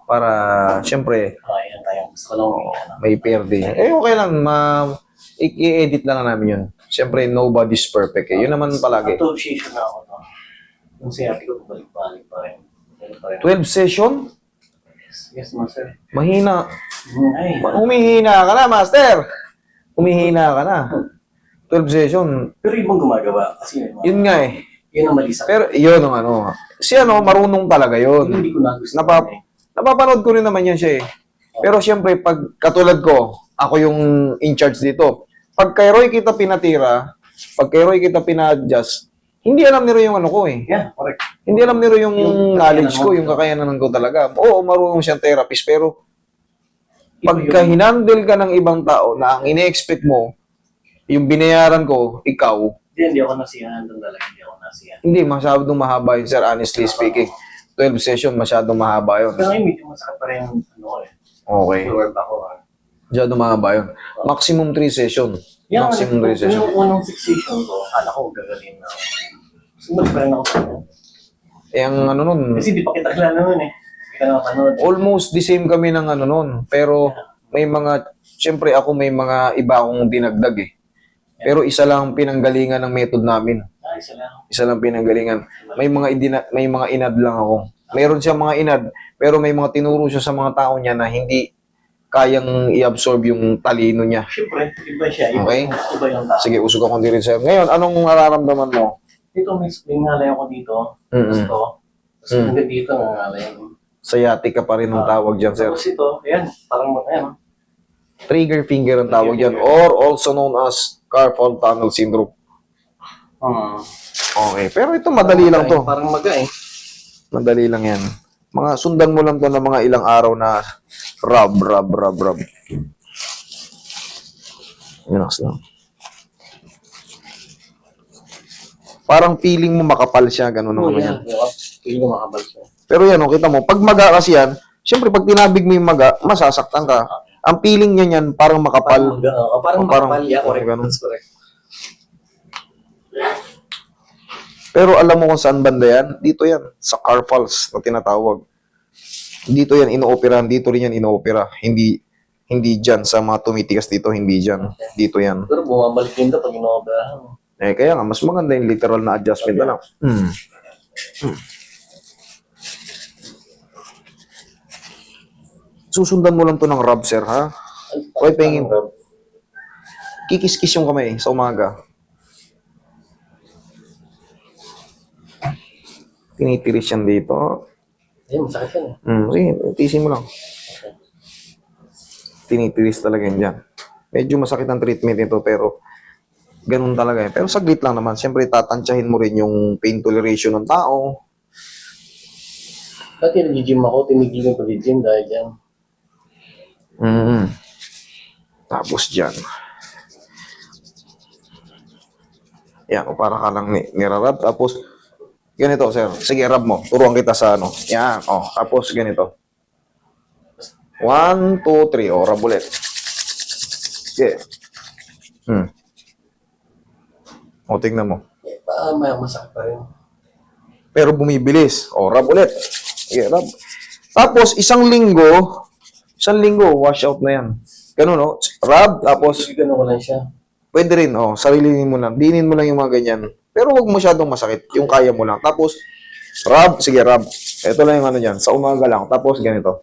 Para, syempre, Ayan tayo. Gusto ko lang may perde. Okay lang, i-edit lang namin yun. Syempre, nobody's perfect eh. Yun naman palagi. Association na ako, no? Yung siyate ko, balik-balik pa rin. 12 session? Yes, master. Mahina. Ay. Humihina ka na, master. Humihina ka na. 12 session. Pero ibang gumagawa. Kasi Yun nga eh. yun ang mali sa Pero yun ang ano. Si marunong talaga yun. hindi ko nagustuhan. Napapanood ko rin naman yan siya eh. Pero siyempre, pag katulad ko, ako yung in charge dito. Pag kay Roy kita pinatira, pag kay Roy kita pina-adjust, hindi alam ni Roy yung ano ko eh. Yeah, correct. Hindi alam ni Roy yung knowledge kakayanan ko, mo. yung kakayanan ko talaga. Oo, marunong siyang therapist, pero pagka hinandle ka ng ibang tao na ang ine-expect mo, yung binayaran ko, ikaw, Hindi ako nasiyahan doon talaga. Hindi ako nasiyahan. hindi, masyadong mahaba yun, sir, honestly speaking. 12 session, masyadong mahaba yun. Pero ngayon, medyo masakit pa rin yung ano ko eh. Okay. Lower back ko. Masyadong mahaba yun. Maximum 3 session. Maximum 3 session. Yung unang 6 session ko, akala ko gagaling na ako. Sumunod pa rin ako sa ano. Eh, ang ano nun, Kasi di pa kita kilala nun eh. Hindi ka nakapanood. almost the same kami ng ano nun. Pero may mga, syempre ako may mga iba akong dinagdag eh. Pero isa lang ang pinanggalingan ng method namin. Ay, salamat. Isa lang pinanggalingan. May mga inad lang ako. Mayroon siya mga inad, pero may mga tinuro siya sa mga tao niya na hindi kayang i-absorb yung talino niya. Siyempre, iba siya. Iba, Okay. Iba yung tao. Sige, usog ako din sa'yo. Ngayon, anong nararamdaman mo? Dito, may ngalay ako dito. Gusto. Tapos hanggang dito, ngalay ako. Sciatic ka pa rin ang tawag dyan, sir. Tapos ito, ayan, parang ayan. Trigger finger ang tawag dyan, or also known as carpal tunnel syndrome. Okay, pero ito madali lang to. Parang maga eh. Madali lang yan. Mga sundan mo lang to ng mga ilang araw na rub. Relax lang. Parang feeling mo makapal siya, ganun naman yan. Feeling ko makabal siya. Pero yan, kita mo, pag maga kasi yan, syempre pag tinabig mo yung maga, masasaktan ka. Ang feeling niya yan, parang makapal. Parang makapal. Yeah, correct. ganun. That's correct. Pero alam mo kung saan banda yan? Dito yan, sa carpals na tinatawag. Dito yan inooperahan, dito rin yan inoopera. Hindi dyan sa mga tumitigas dito, hindi dyan. Dito yan. Pero bumabalik din ito pag inooperahan. Kaya nga, mas maganda yung literal na adjustment na lang. Susundan mo lang to ng rub, sir, ha? Okay, pengin. Kikis-kis yung kamay sa umaga. Tinitiris yan dito. Ayun, masakit yan eh. Sige, tiisin mo lang. Tinitiris talaga yan dyan. Medyo masakit ang treatment nito, pero ganun talaga eh. Pero saglit lang naman. Siyempre, tatansyahin mo rin yung pain toleration ng tao. Dati nag-gym ako, tinigil yung pag-gym dahil yan. Tapos dyan. Yan, o para ka lang nirarab. Tapos, ganito, sir. Sige, rub mo. Turuan kita sa ano. Yan, tapos ganito. 1, 2, 3. Rub ulit. Sige. Tingnan mo. May masakit pa rin. Pero bumibilis. Rub ulit. Sige, rub. Tapos, isang linggo, wash out na yan. Ganun, no? Rub, tapos, Ganun ko lang siya. pwede rin, sarilinin mo lang. Dinin mo lang yung mga ganyan. Pero huwag masyadong masakit. Yung kaya mo lang. Tapos, rub. Sige, rub. Ito lang yung ano dyan. Sa umaga lang. Tapos, ganito.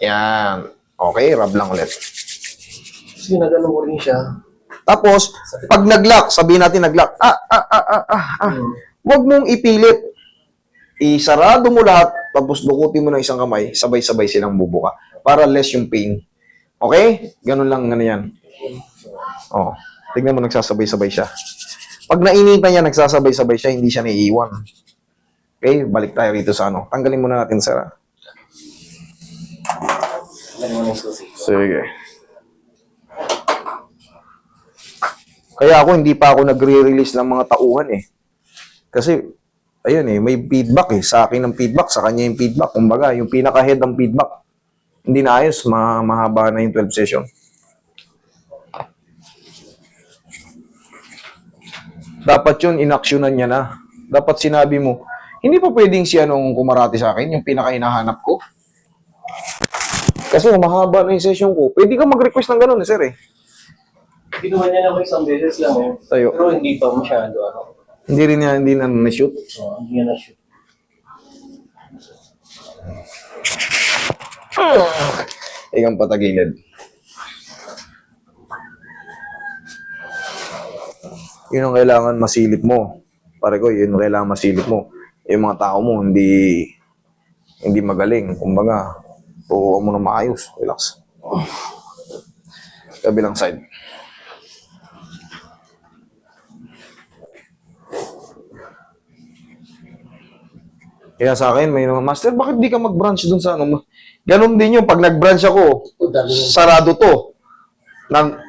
Yan. Okay, rub lang ulit. Kasi nagano ko rin siya. Tapos, pag nag-lock, sabihin natin nag-lock. Huwag mong ipilit. Isarado mo lahat. Tapos, dukutin mo ng isang kamay. Sabay-sabay silang bubuka. Para less yung pain. Okay? Ganun lang, yan. Tignan mo, nagsasabay-sabay siya. Pag nainitan niya, nagsasabay-sabay siya, hindi siya naiiwan. Okay, balik tayo rito sa ano. Tanggalin muna natin, sir. Sige. Kaya ako, hindi pa ako nagre-release ng mga tauhan eh. Kasi, ayun eh, may feedback eh. Sa akin ang feedback, sa kanya yung feedback. Kumbaga, yung pinaka-head ng feedback. Hindi na ayos, mahaba na yung 12 session. Dapat yun, inaksyonan niya na. Dapat sinabi mo, Hindi pa pwedeng si anong kumarati sa akin, yung pinaka-hinahanap ko. Kasi mahaba na yung session ko. Pwede ka mag-request ng ganun, sir eh. Ginawa niya na ako isang beses lang eh. Tayo. Pero hindi pa masyado ano. Hindi na na-shoot. Hindi niya na-shoot. Ikaw patagilid. Yun ang kailangan masilip mo. Pare ko, yun ang kailangan masilip mo. Yung mga tao mo, hindi magaling. Kumbaga, turuan mo na maayos. Relax. Kabilang side. Kaya sa akin, may naman, Master, bakit di ka mag-branch dun sa ano? Ganon din yung pag nag-branch ako, sarado to.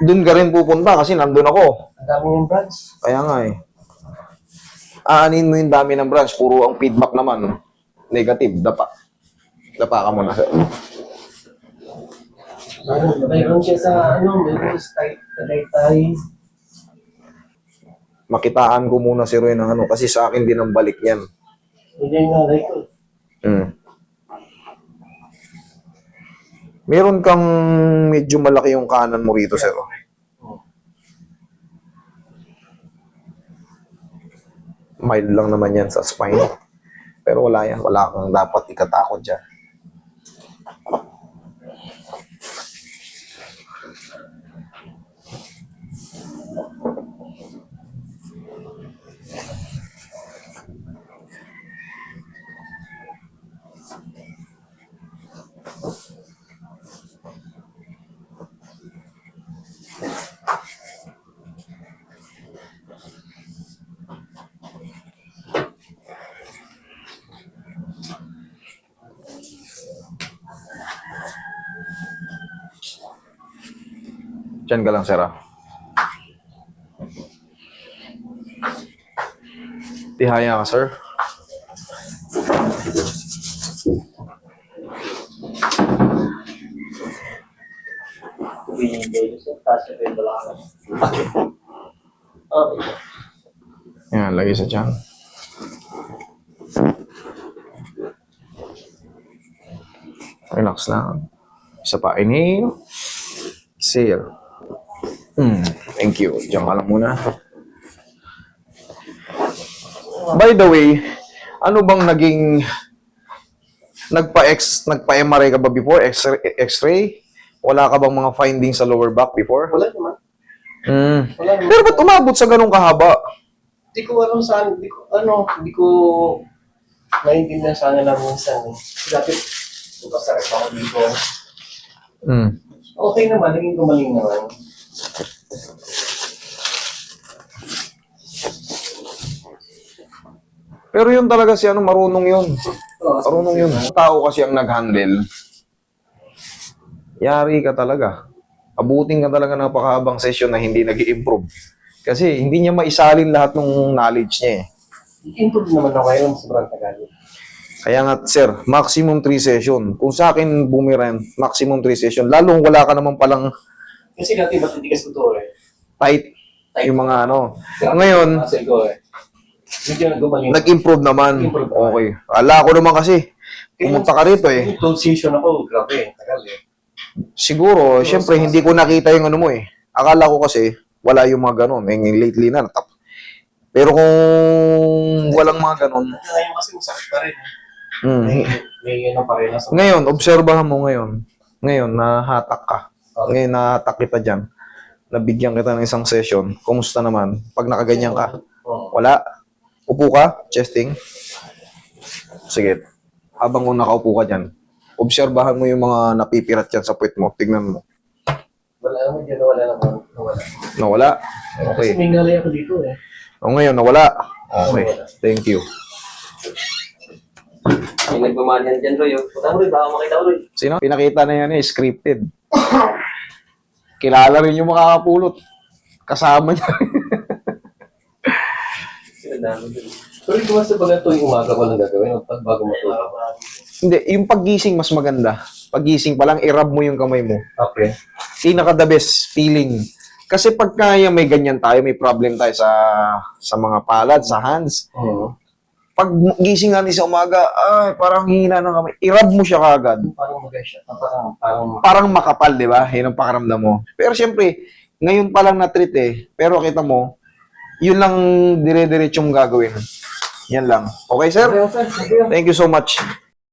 Doon ka rin pupunta kasi nandun ako. Ang dami yung branch. Kaya nga eh. Aanin mo yung dami ng branch, puro ang feedback naman. Negative, dapa. Dapa ka muna. Mayroon siya sa mayroon sa Tagaytay. Makitaan ko muna si Roy ng ano, kasi sa akin din ang balik yan. Hindi yung nalay ko. Meron kang medyo malaki yung kanan mo rito, sir. Mild lang naman yan sa spine. Pero wala yan. Wala kang dapat ikatakot dyan. Diyan ka lang, sir. Tihaya ka, sir. Okay. Yan, lagay sa tiyan. Relax lang. Isa pa, inhale. Exhale. Thank you. Diyan ka lang muna. By the way, ano bang naging nagpa-MRI ka ba before? X-ray? Wala ka bang mga findings sa lower back before? Wala naman. Wala naman. Pero ba't umabot sa ganung kahaba? Hindi ko alam saan, hindi ko maintindihan sana lang minsan eh. Dati, pasarap ako dito. Okay naman, naging gumaling naman. Pero yun talaga si marunong yun. Marunong yun. Tao kasi ang nag-handle. Yari ka talaga. Abutin ka talaga ng napakahabang session na hindi nag-i-improve. Kasi hindi niya maisalin lahat ng knowledge niya eh. Improve naman ako ngayon, sobrang tagal. Kaya nga, sir, maximum 3 session. Kung sa akin bumiran, maximum 3 session. Lalong wala ka naman palang Kasi dati ba't hindi kasi ito eh. tight yung mga ano. Ngayon, Kasi ko eh. Medyo gumaling. nag-improve naman. Nag-improve naman. Okay. Ala ko naman kasi, pumunta ka rito eh. Yung session ako, grabe, tagal eh. Siguro, syempre, hindi ko nakita yung ano mo eh. Akala ko kasi, wala yung mga ganon. Lately na, pero kung walang mga ganon, Ngayon kasi masakit pa rin. mm, May ano pa rin. ngayon, obserbahan mo ngayon. Ngayon, nahatak ka. Ngayon, nahatak kita dyan. Nabigyan kita ng isang session. Kumusta naman? Pag nakaganyan ka, wala. Upo ka, chesting. Sige. Habang kung nakaupo ka dyan, obserbahan mo yung mga napipirat dyan sa puwet mo. Tignan mo. Wala naman dyan, nawala naman. Nawala? Kasi Okay. may ngalay ako dito eh. O ngayon, nawala. Okay. Thank you. May nagmamahal dyan, Roy. Puta mo rin, baka makita ko, Roy. Sino? Pinakita na yan eh, scripted. Kilala rin yung makakapulot. Kasama niya. Pero ito mas sa baga tuwing umaga ko lang gagawin o bago matulog. Hindi, yung paggising mas maganda. Paggising pa lang, i-rub mo yung kamay mo. Okay. Pinaka the best feeling. Kasi pag kaya may ganyan tayo, may problem tayo sa mga palad, sa hands, Oo. Pag gising natin sa umaga, ay, parang hina ng kamay. I-rub mo siya kaagad. Parang mag-siya. Parang Parang makapal, di ba? Yun ang pakaramdam mo. Pero syempre, ngayon pa lang na-treat eh. Pero kita mo, yun lang dire-diretsyong gagawin. Yan lang. Okay, sir? Okay, sir. Thank you. Thank you so much.